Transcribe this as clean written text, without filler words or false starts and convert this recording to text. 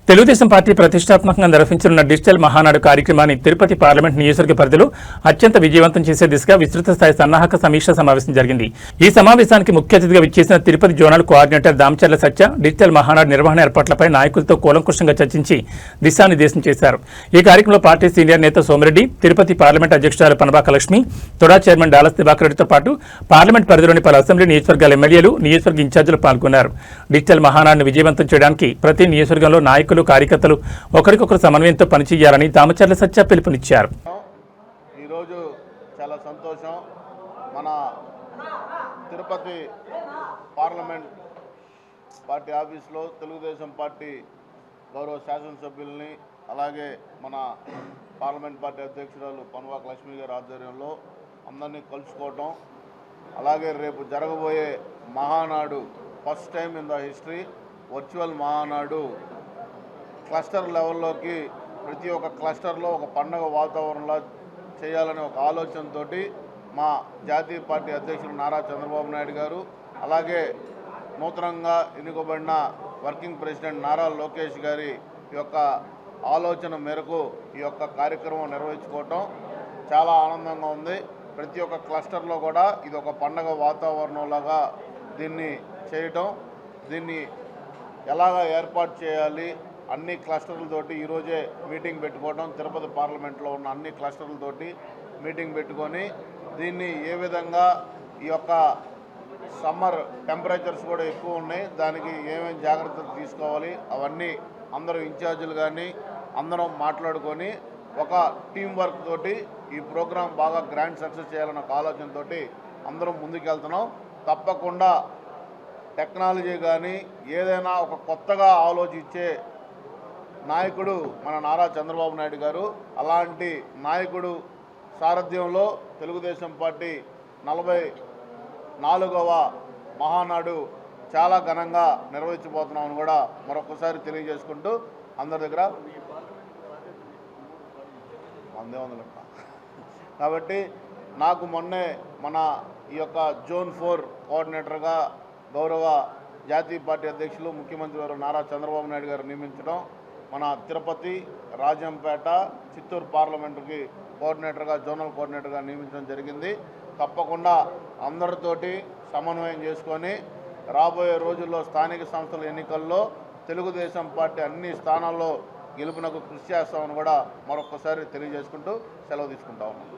Telugu Desam party ప్రతిష్టాత్మకంగా నిర్వహించనున్న digital Mahanadu కార్యక్రమాన్ని తిరుపతి పార్లమెంట్ నియోజకవర్గ పరిధిలో అత్యంత విజయవంతం చేసే దిశగా విస్తృత స్థాయి సన్నాహక సమీక్ష సమావేశం జరిగింది. ఈ సమావేశానికి ముఖ్య అతిథిగా విచ్చేసిన తిరుపతి జోనల్ కోఆర్డినేటర్ దామచర్ల సత్య డిజిటల్ మహానాడు నిర్వహణ ఏర్పాట్లపై నాయకులతో కూలంకుషంగా చర్చించి దిశానిర్దేశం చేశారు. ఈ కార్యక్రమంలో పార్టీ సీనియర్ నేత సోమిరెడ్డి, తిరుపతి పార్లమెంట్ అధ్యక్షురాలు పనబాక లక్ష్మి, తొడా చైర్మన్ డాలస్ దివాకర్ రెడ్డితో పాటు పార్లమెంట్ పరిధిలోని పలు అసెంబ్లీ నియోజకవర్గాల ఎమ్మెల్యేలు, నియోజకవర్గ ఇన్ఛార్జీలు పాల్గొన్నారు. డిజిటల్ మహానాడును విజయవంతం చేయడానికి ప్రతి నియోజకవర్గంలో నాయకులు, కార్యకర్తలు ఒకరికొకరు సమన్వయంతో పనిచేయాలని దామచర్ల సత్య పిలుపునిచ్చారు. ఈరోజు చాలా సంతోషం. మన తిరుపతి పార్లమెంట్ పార్టీ ఆఫీస్లో తెలుగుదేశం పార్టీ గౌరవ శాసనసభ్యుల్ని, అలాగే మన పార్లమెంట్ పార్టీ అధ్యక్షురాలు పనబాక లక్ష్మి గారి ఆధ్వర్యంలో అందరినీ కలుసుకోవటం, అలాగే రేపు జరగబోయే Mahanadu first time in the history virtual Mahanadu cluster లెవెల్లోకి ప్రతి ఒక్క క్లస్టర్లో ఒక పండగ వాతావరణంలో చేయాలనే ఒక ఆలోచనతో మా జాతీయ పార్టీ అధ్యక్షులు నారా చంద్రబాబు నాయుడు గారు, అలాగే నూతనంగా ఎన్నుకోబడిన వర్కింగ్ ప్రెసిడెంట్ నారా లోకేష్ గారి యొక్క ఆలోచన మేరకు ఈ యొక్క కార్యక్రమం నిర్వహించుకోవటం చాలా ఆనందంగా ఉంది. ప్రతి ఒక్క క్లస్టర్లో కూడా ఇది ఒక పండగ వాతావరణంలాగా దీన్ని చేయటం, దీన్ని ఎలాగా ఏర్పాటు చేయాలి అన్ని క్లస్టర్లతోటి ఈరోజే మీటింగ్ పెట్టుకోవడం, తిరుపతి పార్లమెంట్లో ఉన్న అన్ని క్లస్టర్లతోటి మీటింగ్ పెట్టుకొని దీన్ని ఏ విధంగా ఈ యొక్క సమ్మర్ టెంపరేచర్స్ కూడా ఎక్కువ ఉన్నాయి, దానికి ఏమేమి జాగ్రత్తలు తీసుకోవాలి అవన్నీ అందరూ ఇన్ఛార్జీలు కానీ అందరం మాట్లాడుకొని ఒక టీం వర్క్ తోటి ఈ ప్రోగ్రాం బాగా గ్రాండ్ సక్సెస్ చేయాలన్న ఒక ఆలోచనతో అందరం ముందుకెళ్తున్నాం. తప్పకుండా టెక్నాలజీ కానీ ఏదైనా ఒక కొత్తగా ఆలోచించే నాయకుడు మన నారా చంద్రబాబు నాయుడు గారు. అలాంటి నాయకుడు సారథ్యంలో తెలుగుదేశం పార్టీ 44వ మహానాడు చాలా ఘనంగా నిర్వహించబోతున్నామని కూడా మరొకసారి తెలియజేసుకుంటూ అందరి దగ్గర 100 కాబట్టి నాకు మొన్నే మన ఈ యొక్క జోన్ 4 కోఆర్డినేటర్గా గౌరవ జాతీయ పార్టీ అధ్యక్షులు ముఖ్యమంత్రి గారు నారా చంద్రబాబు నాయుడు గారు నియమించడం, మన తిరుపతి, రాజంపేట, చిత్తూరు పార్లమెంటుకి కోఆర్డినేటర్గా జోనల్ కోఆర్డినేటర్గా నియమించడం జరిగింది. తప్పకుండా అందరితోటి సమన్వయం చేసుకొని రాబోయే రోజుల్లో స్థానిక సంస్థల ఎన్నికల్లో తెలుగుదేశం పార్టీ అన్ని స్థానాల్లో గెలుపునకు కృషి చేస్తామని కూడా మరొకసారి తెలియజేసుకుంటూ సెలవు తీసుకుంటా ఉన్నాం.